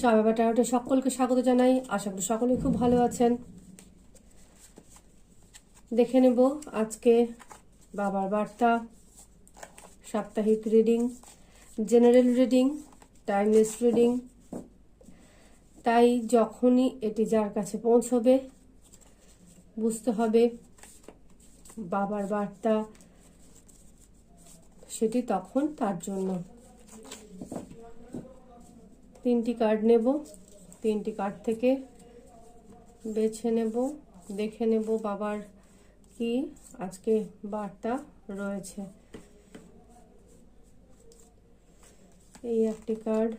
বাবা ট্যারোটে সকলকে স্বাগত জানাই। আশা করি সকলেই খুব ভালো আছেন। দেখে নেব আজকে বাবার বার্তা, সাপ্তাহিক reading, general reading, timeless reading. তাই যখনই এটি যার কাছে পৌঁছবে বুঝতে হবে বাবার বার্তা সেটি তখন তার জন্য। 3টি কার্ড নেব, 3টি কার্ড থেকে বেছে নেব, দেখে নেব বাবার কি আজকে বার্তা রয়েছে। এই একটি কার্ড,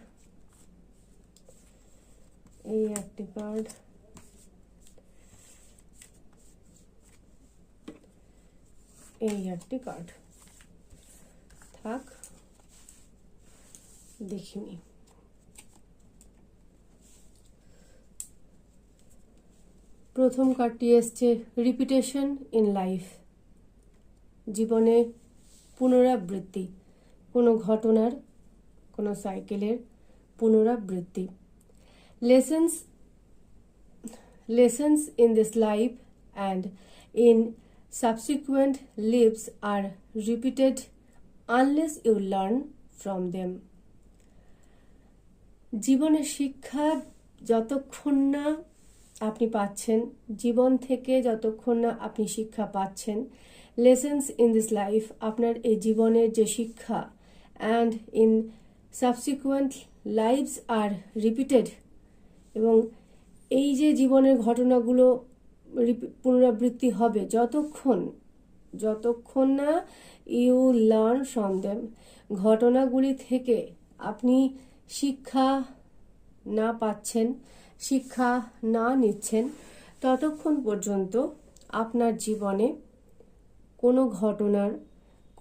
এই একটি কার্ড, এই একটি কার্ড। থাক, দেখিনি। প্রথম কার্ডটি এসছে রিপিটেশন ইন লাইফ, জীবনে পুনরাবৃত্তি, কোনো ঘটনার, কোনো সাইকেলের পুনরাবৃত্তি। Lessons in this life and in subsequent lives are repeated unless you learn from them. জীবনের শিক্ষা যতক্ষণ না আপনি পাচ্ছেন, জীবন থেকে যতক্ষণ না আপনি শিক্ষা পাচ্ছেন, লেসন্স ইন দিস লাইফ, আপনার এই জীবনের যে শিক্ষা, and in subsequent lives are repeated, এবং এই যে জীবনের ঘটনাগুলো পুনরাবৃত্তি হবে যতক্ষণ না ইউ লার্ন ফ্রম দেম, ঘটনাগুলি থেকে আপনি শিক্ষা না পাচ্ছেন, শিক্ষা না নিচ্ছেন, ততক্ষণ পর্যন্ত আপনার জীবনে কোনো ঘটনার,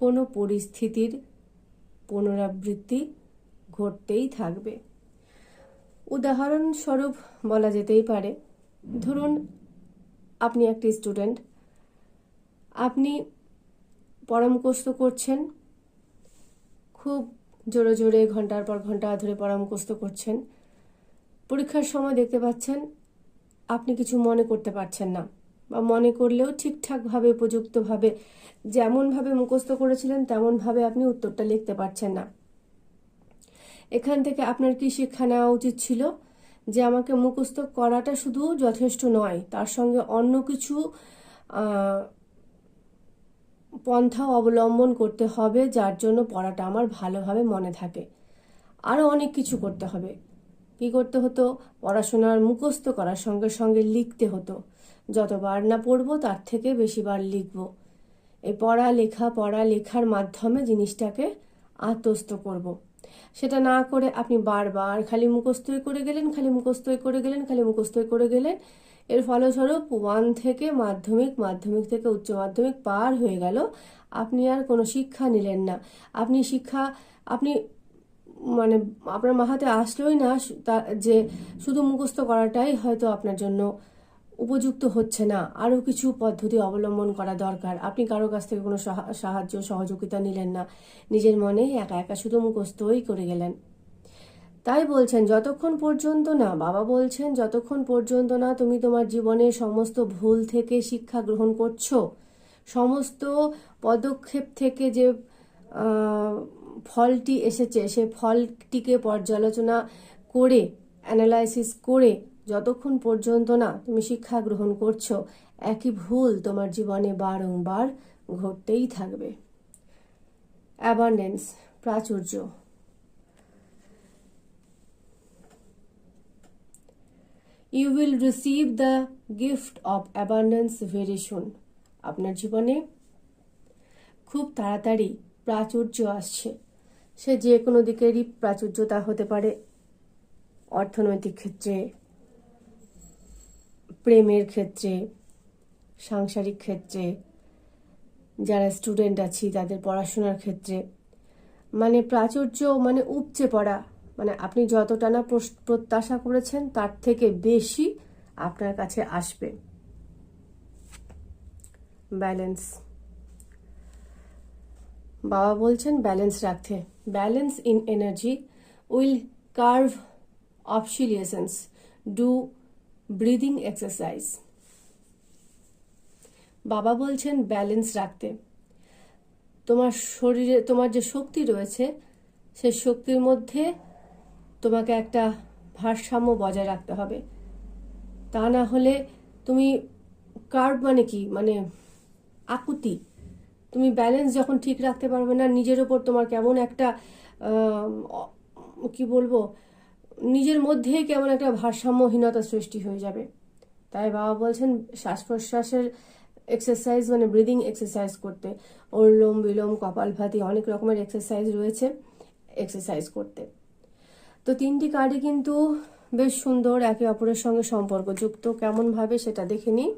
কোনো পরিস্থিতির পুনরাবৃত্তি ঘটতেই থাকবে। উদাহরণস্বরূপ বলা যেতেই পারে, ধরুন আপনি একটি স্টুডেন্ট, আপনি পড়া মুখস্থ করছেন, খুব জোরে জোরে ঘন্টার পর ঘন্টা ধরে পড়া মুখস্থ করছেন। পরীক্ষার সময় দেখতে পাচ্ছেন আপনি কিছু মনে করতে পারছেন না, বা মনে করলেও ঠিকঠাকভাবে, উপযুক্তভাবে, যেমনভাবে মুখস্থ করেছিলেন তেমনভাবে আপনি উত্তরটা লিখতে পারছেন না। এখান থেকে আপনার কি শিক্ষা নেওয়া উচিত ছিল যে আমাকে মুখস্থ করাটা শুধু যথেষ্ট নয়, তার সঙ্গে অন্য কিছু পন্থা অবলম্বন করতে হবে যার জন্য পড়াটা আমার ভালোভাবে মনে থাকে। আরও অনেক কিছু করতে হবে। কি করতে হতো? পড়াশোনার মুখস্থ করার সঙ্গে সঙ্গে লিখতে হতো। যতবার না পড়বো তার থেকে বেশিবার লিখব। এই পড়ালেখার মাধ্যমে জিনিসটাকে আত্মস্থ করব। সেটা না করে আপনি বারবার খালি মুখস্থই করে গেলেন, খালি মুখস্থই করে গেলেন, খালি মুখস্থই করে গেলেন। এর ফলস্বরূপ 1 থেকে মাধ্যমিক, মাধ্যমিক থেকে উচ্চ মাধ্যমিক পার হয়ে গেল, আপনি আর কোনো শিক্ষা নিলেন না। আপনি মানে আপনার মাথাতে আসলোই না যে শুধু মুখস্থ করাটাই হয়তো আপনার জন্য উপযুক্ত হচ্ছে না, আরও কিছু পদ্ধতি অবলম্বন করা দরকার। আপনি কারো কাছ থেকে কোনো সাহায্য সহযোগিতা নিলেন না, নিজের মনে একা একা শুধু মুখস্থই করে গেলেন। তাই বলছেন যতক্ষণ পর্যন্ত না, বাবা বলছেন যতক্ষণ পর্যন্ত না তুমি তোমার জীবনের সমস্ত ভুল থেকে শিক্ষা গ্রহণ করছো, সমস্ত পদক্ষেপ থেকে যে ফলটি এসেছে সে ফলটিকে পর্যালোচনা করে, অ্যানালাইসিস করে যতক্ষণ পর্যন্ত না তুমি শিক্ষা গ্রহণ করছো, একই ভুল তোমার জীবনে বারংবার ঘটতেই থাকবে। অ্যাবান্ডেন্স, প্রাচুর্য। You will receive the gift of abundance very soon. আপনার জীবনে খুব তাড়াতাড়ি প্রাচুর্য আসছে। সে যে কোনো দিকেরই প্রাচুর্যতা হতে পারে, অর্থনৈতিক ক্ষেত্রে, প্রেমের ক্ষেত্রে, সাংসারিক ক্ষেত্রে, যারা স্টুডেন্ট আছি তাদের পড়াশোনার ক্ষেত্রে। মানে প্রাচুর্য মানে উপচে পড়া, মানে আপনি যতটা না প্রত্যাশা করেছেন তার থেকে বেশি আপনার কাছে আসবে। ব্যালেন্স, বাবা বলছেন ব্যালেন্স রাখতে। Balance in energy will curve observations, do breathing exercise. বাবা বলছেন ব্যালেন্স রাখতে। তোমার শরীরে তোমার যে শক্তি রয়েছে সেই শক্তির মধ্যে তোমাকে একটা ভারসাম্য বজায় রাখতে হবে। তা না হলে তুমি কার্ভ মানে কি, মানে আকুতি, তুমি ব্যালেন্স যখন ঠিক রাখতে পারবে না, নিজের ওপর তোমার কেমন একটা কি বলবো, নিজের মধ্যেই কেমন একটা ভারসাম্যহীনতা সৃষ্টি হয়ে যাবে। তাই বাবা বলছেন শ্বাস প্রশ্বাসের এক্সারসাইজ মানে ব্রিদিং এক্সারসাইজ করতে, অনুলোম বিলোম কপালভাতি অনেক রকমের এক্সারসাইজ রয়েছে, এক্সারসাইজ করতে। তো তিনটি কার্ডই কিন্তু বেশ সুন্দর, একে অপরের সঙ্গে সম্পর্কযুক্ত। কেমন ভাবে সেটা দেখে নিই।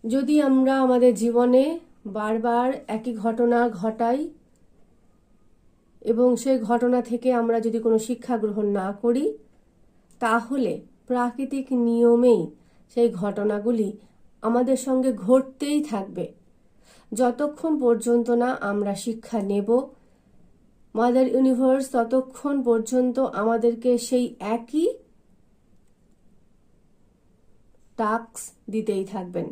যদি আমরা আমাদের জীবনে বারবার একই ঘটনা ঘটাই এবং সেই ঘটনা থেকে আমরা যদি কোনো শিক্ষা গ্রহণ না করি, তাহলে প্রাকৃতিক নিয়মেই সেই ঘটনাগুলি আমাদের সঙ্গে ঘটতেই থাকবে। যতক্ষণ পর্যন্ত না আমরা শিক্ষা নেব, মাদার ইউনিভার্স ততক্ষণ পর্যন্ত আমাদেরকে সেই একই টাস্ক দিতেই থাকবেন,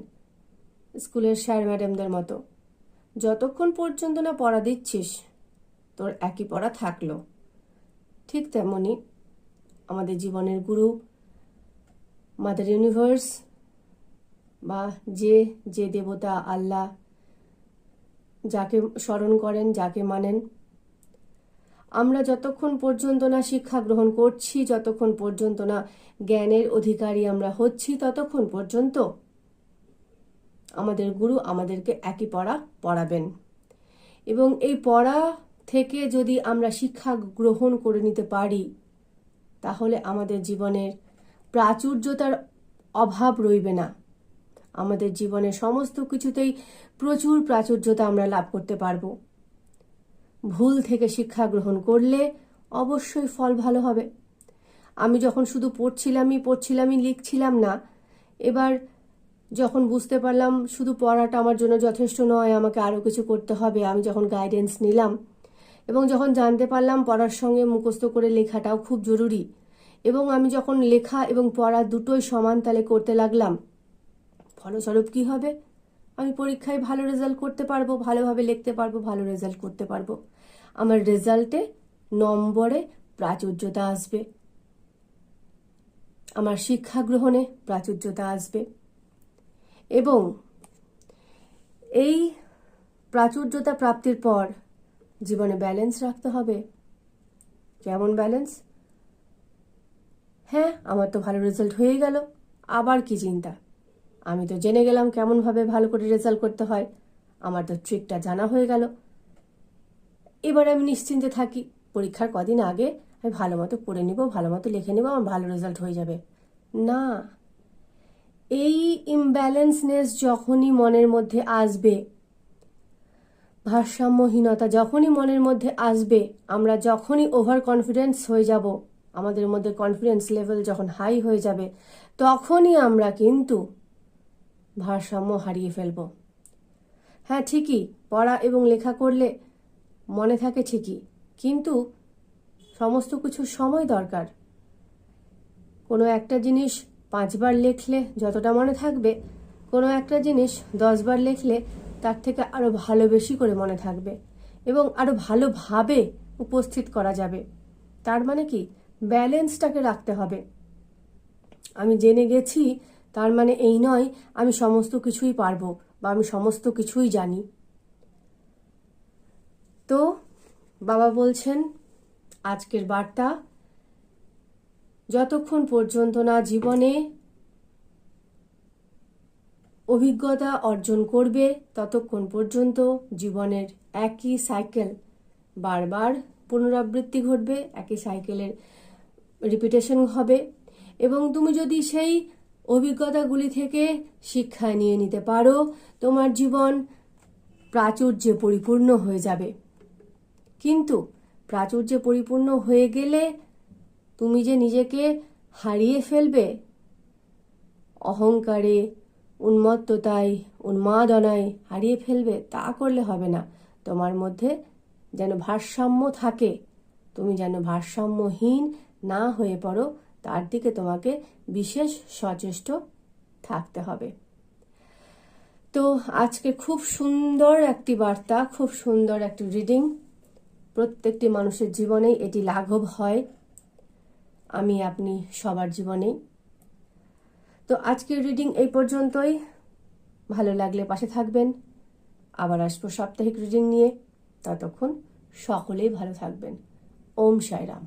স্কুলের স্যার ম্যাডামদের মতো। যতক্ষণ পর্যন্ত না পড়া দিচ্ছিস তোর একই পড়া থাকলো। ঠিক তেমনি আমাদের জীবনের গুরু মাদার ইউনিভার্স বা যে দেবতা আল্লাহ যাকে স্মরণ করেন, যাকে মানেন, আমরা যতক্ষণ পর্যন্ত না শিক্ষা গ্রহণ করছি, যতক্ষণ পর্যন্ত না জ্ঞানের অধিকারী আমরা হচ্ছি, ততক্ষণ পর্যন্ত আমাদের গুরু আমাদেরকে একই পড়া পড়াবেন। এবং এই পড়া থেকে যদি আমরা শিক্ষা গ্রহণ করে নিতে পারি, তাহলে আমাদের জীবনের প্রাচুর্যতার অভাব রইবে না। আমাদের জীবনের সমস্ত কিছুতেই প্রচুর প্রাচুর্যতা আমরা লাভ করতে পারবো। ভুল থেকে শিক্ষা গ্রহণ করলে অবশ্যই ফল ভালো হবে। আমি যখন শুধু পড়ছিলামই লিখছিলাম না, এবার যখন বুঝতে পারলাম শুধু পড়াটা আমার জন্য যথেষ্ট নয়, আমাকে আরও কিছু করতে হবে, আমি যখন গাইডেন্স নিলাম এবং যখন জানতে পারলাম পড়ার সঙ্গে মুখস্থ করে লেখাটাও খুব জরুরি, এবং আমি যখন লেখা এবং পড়া দুটোই সমান তালে করতে লাগলাম, ফলস্বরূপ কি হবে? আমি পরীক্ষায় ভালো রেজাল্ট করতে পারবো, ভালোভাবে লিখতে পারবো, ভালো রেজাল্ট করতে পারবো। আমার রেজাল্টে নম্বরে প্রাচুর্যতা আসবে, আমার শিক্ষা গ্রহণে প্রাচুর্যতা আসবে। এবং এই প্রাচুর্যতা প্রাপ্তির পর জীবনে ব্যালেন্স রাখতে হবে। কেমন ব্যালেন্স? হ্যাঁ, আমার তো ভালো রেজাল্ট হয়েই গেল, আবার কি চিন্তা? আমি তো জেনে গেলাম কেমনভাবে ভালো করে রেজাল্ট করতে হয়, আমার তো ট্রিকটা জানা হয়ে গেল। এবার আমি নিশ্চিন্তে থাকি, পরীক্ষার কদিন আগে আমি ভালো মতো পড়ে নিব, ভালো মতো লিখে নেব, আমার ভালো রেজাল্ট হয়ে যাবে। না, এই ইমব্যালেন্সনেস যখনই মনের মধ্যে আসবে, ভারসাম্যহীনতা যখনই মনের মধ্যে আসবে, আমরা যখনই ওভার কনফিডেন্স হয়ে যাব, আমাদের মধ্যে কনফিডেন্স লেভেল যখন হাই হয়ে যাবে, তখনই আমরা কিন্তু ভারসাম্য হারিয়ে ফেলব। হ্যাঁ, ঠিকই, পড়া এবং লেখা করলে মনে থাকে ঠিকই, কিন্তু সমস্ত কিছুর সময় দরকার। কোনো একটা জিনিস 5 বার লিখলে যতটা মনে থাকবে, কোনো একটা জিনিস 10 বার লিখলে তার থেকে আরও ভালো বেশি করে মনে থাকবে এবং আরও ভালোভাবে উপস্থিত করা যাবে। তার মানে কি, ব্যালেন্সটাকে রাখতে হবে। আমি জেনে গেছি তার মানে এই নয় আমি সমস্ত কিছুই পারবো বা আমি সমস্ত কিছুই জানি। তো বাবা বলছেন আজকের বার্তা, যতক্ষণ পর্যন্ত না জীবনে অভিজ্ঞতা অর্জন করবে, ততক্ষণ পর্যন্ত জীবনের একই সাইকেল বারবার পুনরাবৃত্তি ঘটবে, একই সাইকেলের রিপিটেশন হবে। এবং তুমি যদি সেই অভিজ্ঞতাগুলি থেকে শিক্ষা নিয়ে নিতে পারো, তোমার জীবন প্রাচুর্যে পরিপূর্ণ হয়ে যাবে। কিন্তু প্রাচুর্যে পরিপূর্ণ হয়ে গেলে তুমি যে নিজেকে হারিয়ে ফেলবে অহংকারে, উন্মত্ততায়, উন্মাদনায় হারিয়ে ফেলবে, তা করলে হবে না। তোমার মধ্যে যেন ভারসাম্য থাকে, তুমি যেন ভারসাম্যহীন না হয়ে পড়ো, তার দিকে তোমাকে বিশেষ সচেষ্ট থাকতে হবে। তো আজকে খুব সুন্দর একটি বার্তা, খুব সুন্দর একটি রিডিং। প্রত্যেকটি মানুষের জীবনেই এটি লাঘব হয়, আমি আপনি সবার জীবনেই। তো আজকের রিডিং এই পর্যন্তই। ভালো লাগলে পাশে থাকবেন। আবার আসবো সাপ্তাহিক রিডিং নিয়ে। ততক্ষণ সকলেই ভালো থাকবেন। ওম সাইরাম।